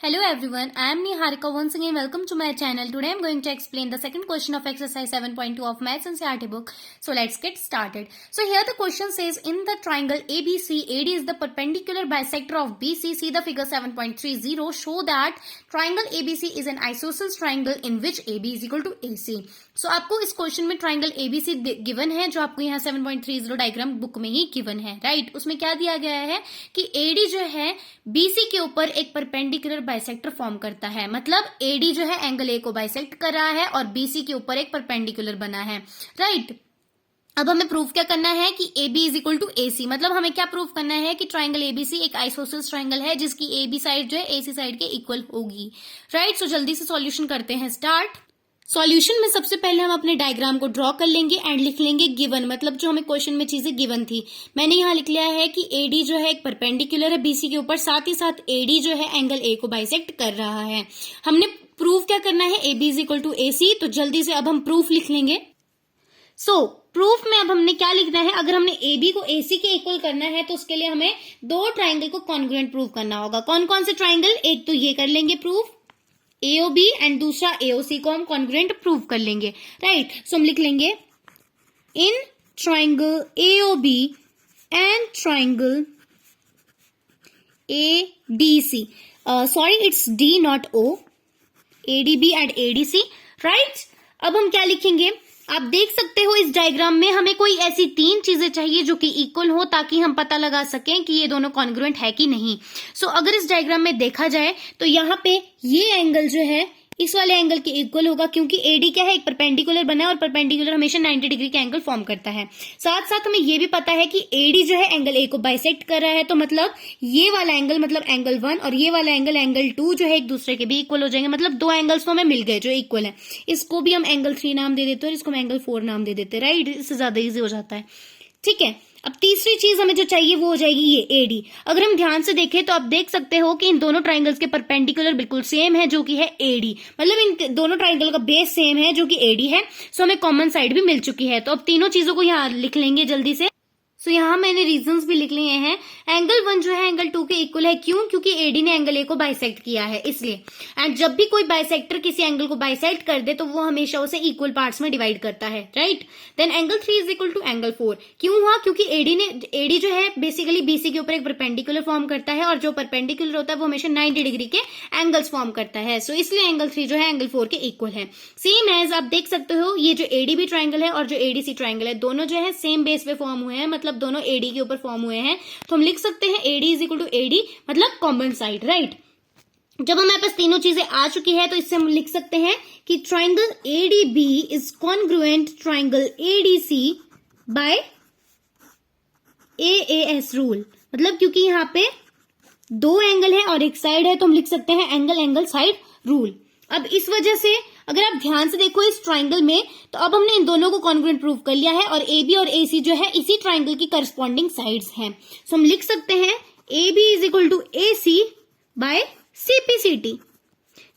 Hello everyone, I am Niharika. Once again welcome to my channel. Today I am going to explain the second question of exercise 7.2 of Maths NCERT book. So let's get started. So here the question says, in the triangle ABC, AD is the perpendicular bisector of BC. See the figure 7.30. Show that triangle ABC is an isosceles triangle in which AB is equal to AC. So आपको इस question में triangle ABC given है, जो आपको यहाँ 7.30 diagram book में ही given है, right. उसमें क्या दिया गया है कि एडी जो है बीसी के ऊपर एक परपेंडिकुलर बाइसेक्टर फॉर्म करता है। मतलब एडी जो है एंगल ए को बाइसेक्ट कर रहा है और बीसी के ऊपर एक परपेंडिकुलर बना है, राइट। अब हमें प्रूफ क्या करना है कि AB is equal to AC। मतलब हमें क्या प्रूफ करना है कि ट्राइंगल एबीसी एक आइसोसेलेस ट्राइंगल है जिसकी AB साइड जो है AC साइड के इक्वल होगी, राइट। सो जल्दी से सॉल्यूशन करते हैं स्टार्ट। सॉल्यूशन में सबसे पहले हम अपने डायग्राम को ड्रॉ कर लेंगे एंड लिख लेंगे गिवन, मतलब जो हमें क्वेश्चन में चीजें गिवन थी। मैंने यहाँ लिख लिया है कि एडी जो है एक परपेंडिकुलर है बीसी के ऊपर, साथ ही साथ एडी जो है एंगल ए को बाइसेक्ट कर रहा है। हमने प्रूफ क्या करना है, AB is equal to AC। तो जल्दी से अब हम प्रूफ लिख लेंगे। प्रूफ में अब हमने क्या लिखना है, अगर हमने AB को AC के इक्वल करना है तो उसके लिए हमें दो ट्राइंगल को कॉन्ग्रुएंट प्रूव करना होगा। कौन कौन से ट्राइंगल, एक तो ये कर लेंगे प्रूफ AOB एंड दूसरा AOC को हम कॉन्ग्रुएंट प्रूव कर लेंगे, राइट। सो हम लिख लेंगे in triangle AOB and triangle ADC, sorry it's D not O, ADB and ADC, right. अब हम क्या लिखेंगे, आप देख सकते हो इस डायग्राम में हमें कोई ऐसी तीन चीजें चाहिए जो कि इक्वल हो, ताकि हम पता लगा सकें कि ये दोनों कॉन्ग्रुएंट है कि नहीं। अगर इस डायग्राम में देखा जाए तो यहाँ पे ये एंगल जो है इस वाले एंगल के इक्वल होगा, क्योंकि एडी क्या है, एक परपेंडिकुलर बना है और परपेंडिकुलर हमेशा 90 डिग्री का एंगल फॉर्म करता है। साथ साथ हमें ये भी पता है कि एडी जो है एंगल ए को बाइसेक्ट कर रहा है, तो मतलब ये वाला एंगल मतलब एंगल 1 और ये वाला एंगल 2 जो है एक दूसरे के भी इक्वल हो जाएंगे। मतलब दो एंगल्स तो हमें मिल गए जो इक्वल है। इसको भी हम एंगल 3 नाम दे देते हैं और इसको हम एंगल 4 नाम दे देते हैं, राइट। इससे ज्यादा इजी हो जाता है, ठीक है। अब तीसरी चीज हमें जो चाहिए वो हो जाएगी ये एडी। अगर हम ध्यान से देखें तो आप देख सकते हो कि इन दोनों ट्राइंगल्स के परपेंडिकुलर बिल्कुल सेम है, जो कि है एडी। मतलब इन दोनों ट्राइंगल का बेस सेम है जो कि एडी है। हमें कॉमन साइड भी मिल चुकी है। तो अब तीनों चीजों को यहाँ लिख लेंगे जल्दी से। यहाँ मैंने रीजंस भी लिख लिए हैं। एंगल 1 जो है एंगल 2 के इक्वल है, क्यों, क्योंकि एडी ने एंगल ए को बाइसेक्ट किया है इसलिए। एंड जब भी कोई बाइसेक्टर किसी एंगल को बाइसेक्ट कर दे तो वो हमेशा उसे इक्वल पार्ट्स में डिवाइड करता है, right. Then angle 3 is equal to angle 4। क्यों हुआ, क्योंकि एडी जो है बेसिकली बीसी के ऊपर एक परपेंडिकुलर फॉर्म करता है और जो परपेंडिकुलर होता है वो हमेशा 90 डिग्री के एंगल्स फॉर्म करता है। इसलिए एंगल 3 जो है एंगल 4 के इक्वल है। सेम एज आप देख सकते हो ये जो एडीबी ट्राइंगल है और जो एडीसी ट्राइंगल है, दोनों जो है सेम बेस पे फॉर्म हुए हैं, मतलब दोनों एडी के फॉर्म हुए हैं। तो हम लिख सकते हैं AD is equal to AD, मतलब कॉमन साइड, राइट। जब हमारे पास तीनों चीजें आ चुकी है तो इससे हम लिख सकते हैं कि triangle ADB is congruent triangle ADC by AAS rule. मतलब क्योंकि यहाँ पे दो एंगल है और एक साइड है तो हम लिख सकते हैं एंगल साइड रूल। अब इस वजह से अगर आप ध्यान से देखो इस ट्राइंगल में, तो अब हमने इन दोनों को कॉन्ग्रुएंट प्रूव कर लिया है और AB और AC जो है इसी ट्राइंगल की करस्पॉन्डिंग साइड्स हैं। हम लिख सकते हैं AB is equal to AC by CPCT,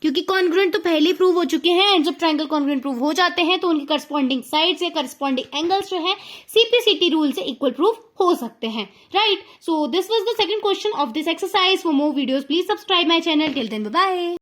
क्योंकि कॉन्ग्रुएंट तो पहले प्रूव हो चुके हैं एंड जब ट्राइंगल कॉन्ग्रुएंट प्रूव हो जाते हैं तो उनकी करस्पॉन्डिंग साइड्स या करस्पॉन्डिंग एंगल्स जो है CPCT रूल से इक्वल प्रूव हो सकते हैं, right. So this was the second question of this exercise. For more videos please subscribe my channel. Till then bye bye.